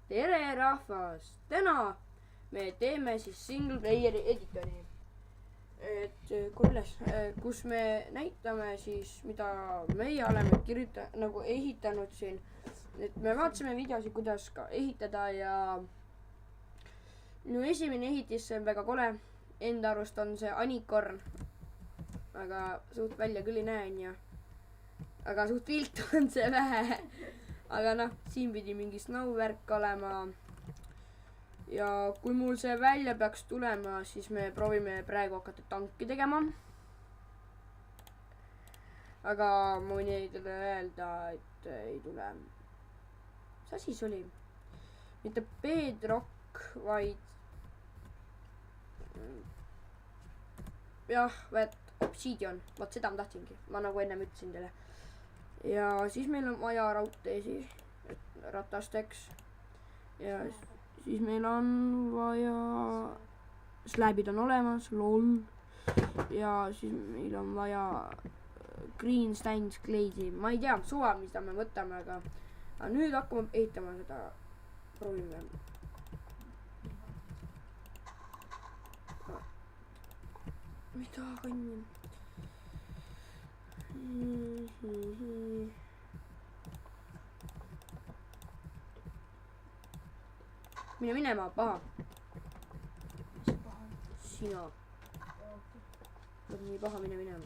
tere rahvas, täna me teeme siis single player'i editori, et kus me näitame siis, mida meie oleme nagu ehitanud siin, et me vaatasime videosid, kuidas ka ehitada ja minu esimene ehitis, see on väga kole, enda arust on see Anicorn, aga suht välja küll ei näe, onju, aga suht viltu on see vähe. Aga noh, siin pidi mingi snowvärk olema ja kui mul see välja peaks tulema, siis me proovime praegu hakata tanki tegema. Aga ma võin ei tule öelda, et ei tule. Mis asi see oli? Mitte bedrock, vaid jah, obsidian, vaat seda ma tahtsingi, ma nagu ennem ütlesin teile. Ja siis meil on vaja raudteesi ratasteks ja siis meil on vaja slabid on olemas, lol, ja siis meil on vaja green stains glaze'i, ma ei tea, suva, mida me võtame, aga nüüd hakkame ehitama seda, proovime. Mida kannin? Mine minema, paha. Sina. Nii paha, mine minema.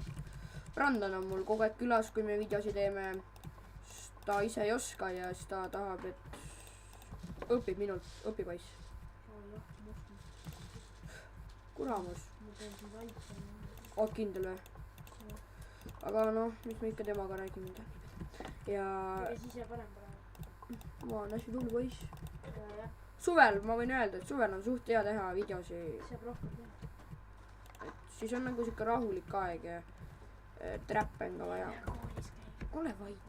Brandon on mul kogu aeg külas, kui me videosi teeme. Ta ise ei oska ja siis ta tahab, et õpib minult, õpipoiss. Kuramus. Oot kindel või? Aga noh, mis me ikka temaga räägime. Ja siis jääb parem praegu. Ma olen hästi tubli poiss. Suvel, ma võin öelda, et suvel on suht hea teha videosi. Saab rohkem teha. Et siis on nagu siuke rahulik aeg ja trappe on ka vaja. Ole vait.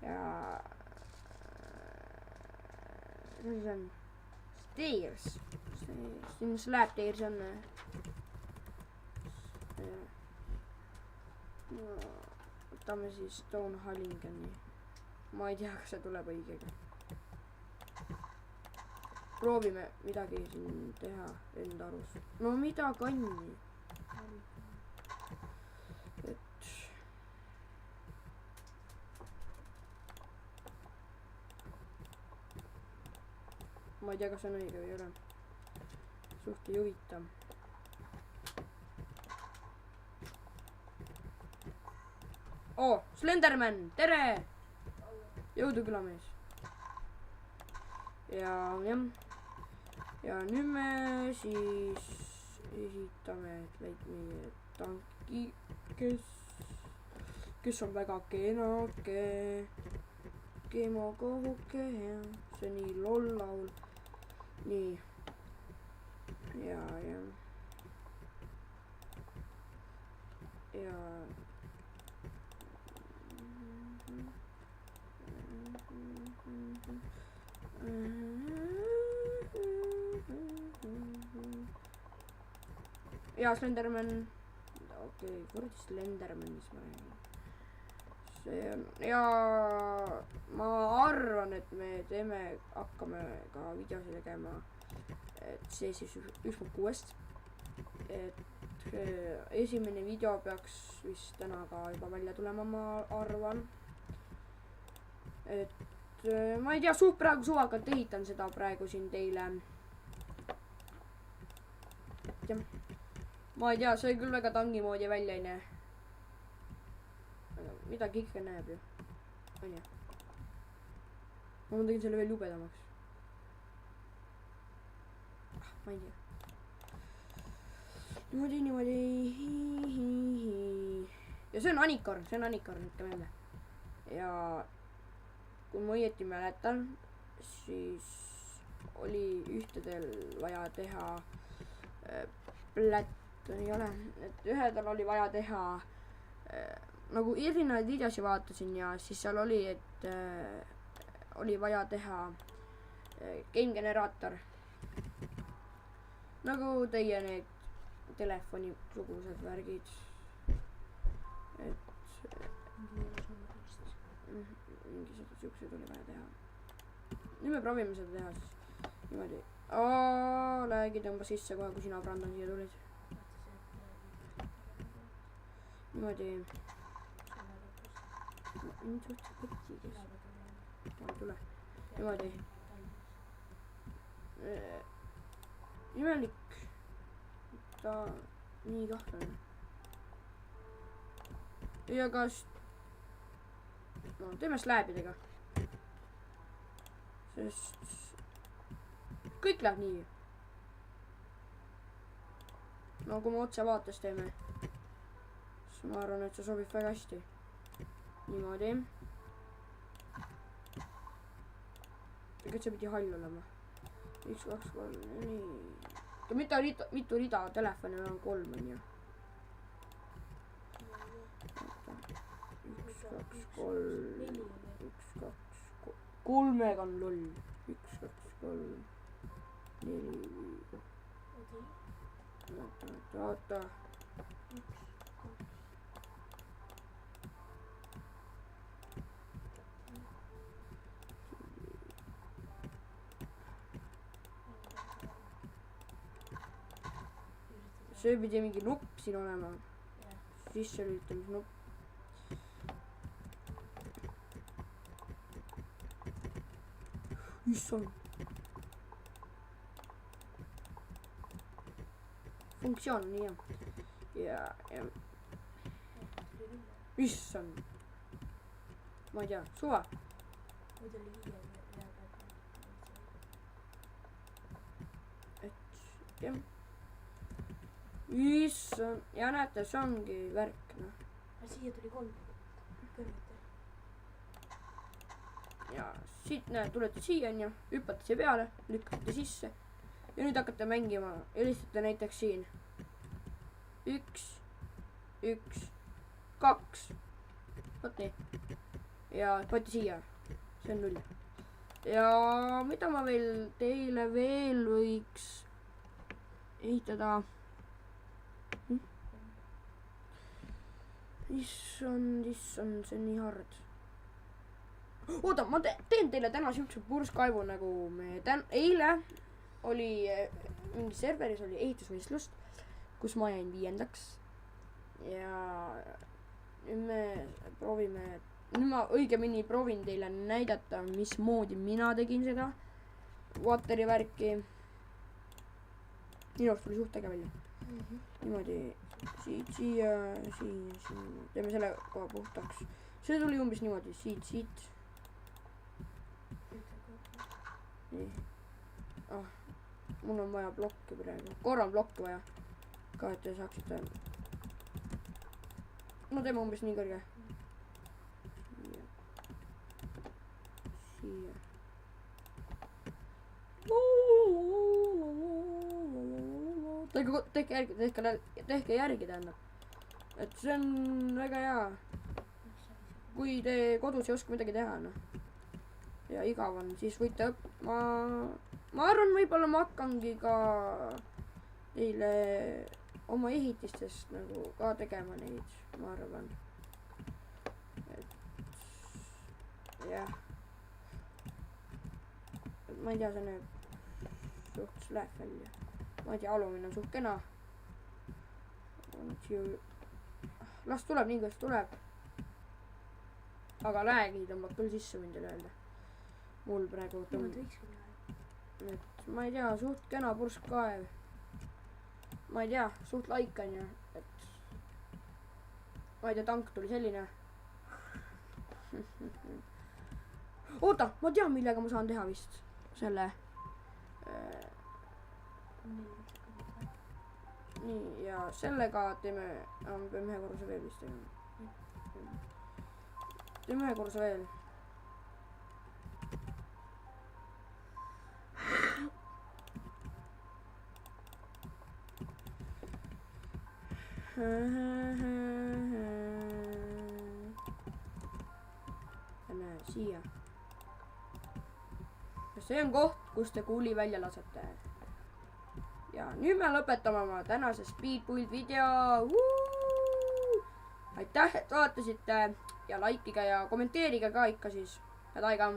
Ja mis see on? Stairs. Siin slab stairs on. Võtame siis Stone Hallingani. Ma ei tea, kas see tuleb õigega. Proovime midagi siin teha enda arust. No mida kanni? Et ma ei tea, kas see on õige või ei ole. Suht ei huvita. Oh, Slenderman, tere! Jõudu külamees. Ja jah. Ja nüüd me siis ehitame meie tanki, kes on väga kenake. Kemo kohuke, see nii lol laul. Nii. Ja. Ja Slenderman, okei, kuradi Slenderman, mis ma räägin. See on, ja ma arvan, et me hakkame ka videosi tegema, et see siis 1.6, et esimene video peaks vist täna ka juba välja tulema, ma arvan. Et ma ei tea, praegu suvakalt ehitan seda praegu siin teile. Ma ei tea, see küll väga tangi moodi välja ei näe. Midagi ikka näeb ju. On ju? Ma tegin selle veel jubedamaks. Ma ei tea. Niimoodi. Ja see on Anicorn, ikka meelde. Ja kui ma õieti mäletan, siis oli ühtedel vaja teha ei ole, et ühedel oli vaja teha nagu erinevaid videosi vaatasin ja siis seal oli, et oli vaja teha game generaator nagu teie need telefoni sugused värgid, et mingisugused siuksed oli vaja teha. nüüd me proovime seda teha siis. Niimoodi. Läägi tõmbas sisse kohe, kui sina, Brandon, siia tulid. Niimoodi. Tule. Niimoodi. Imelik. Ta nii kahtlane. Ja kas... No, teeme slääbidega. Sest... Kõik läheb nii. No kui me otse vaates teeme, siis ma arvan, et see sobib väga hästi. Niimoodi. Tegelikult see pidi hall olema. 1, 2, 3, 4. Mitu rida telefoni on 3 on ju. 1, 2, 3. 1, 2, 3. 3-ga on loll. 1, 2, 3. 4. Oota. See pidi mingi nupp siin olema. Sisse lülitamisnupp. Issand. Funktsioon on nii hea. Ja. Issand. Ma ei tea, suva. Et, jah. Issand. Ja näete, see ongi värk, noh. Siia tuli 3 kõrvite. Ja siit näed, tulete siia onju, hüppate siia peale, lükkate sisse ja nüüd hakkate mängima, helistate näiteks siin 1, 1, 2, vot nii ja panete siia, see on 0 ja mida ma veel teile veel võiks ehitada. Issand, see on nii hard. Oota, ma teen teile täna siukse purskkaevu, nagu me eile oli mingi serveris oli ehitusvõistlust, kus ma jäin 5. Ja nüüd me proovime, nüüd ma õigemini proovin teile näidata, mismoodi mina tegin seda Wateri värki. Minust tuli suht äge välja. Niimoodi siia, teeme selle koha puhtaks. See tuli umbes niimoodi, siit. Nii. Mul on vaja blokki praegu. Korra on blokki vaja. Ka, et te saaksite. No teeme umbes nii kõrge. Siia. Tehke järgi tähendab. Et see on väga hea. Kui te kodus ei oska midagi teha, noh. Ja igav on, siis võite ma arvan, võib-olla ma hakkangi ka teile oma ehitistest nagu ka tegema neid, ma arvan. Et jah. Ma ei tea, see näeb suht läheb välja. Ma ei tea, alumine on suht kena. Las tuleb nii, kuidas tuleb. Aga läägi tõmbab küll sisse, võin teile öelda. Mul praegu tõmbab. Et ma ei tea, suht kena purskkaev. Ma ei tea, suht laik on ju, et ma ei tea, tank tuli selline. Oota, ma tean, millega ma saan teha vist selle. Nii, ja sellega teeme, me peame 1 korruse veel vist tegema. Teeme 1 korruse veel. Lähme siia. See on koht, kus te kuuli välja lasete. Ja nüüd me lõpetame oma tänase Speedbuild video. Aitäh, et vaatasite ja likeige ja kommenteerige ka ikka siis. Head aega!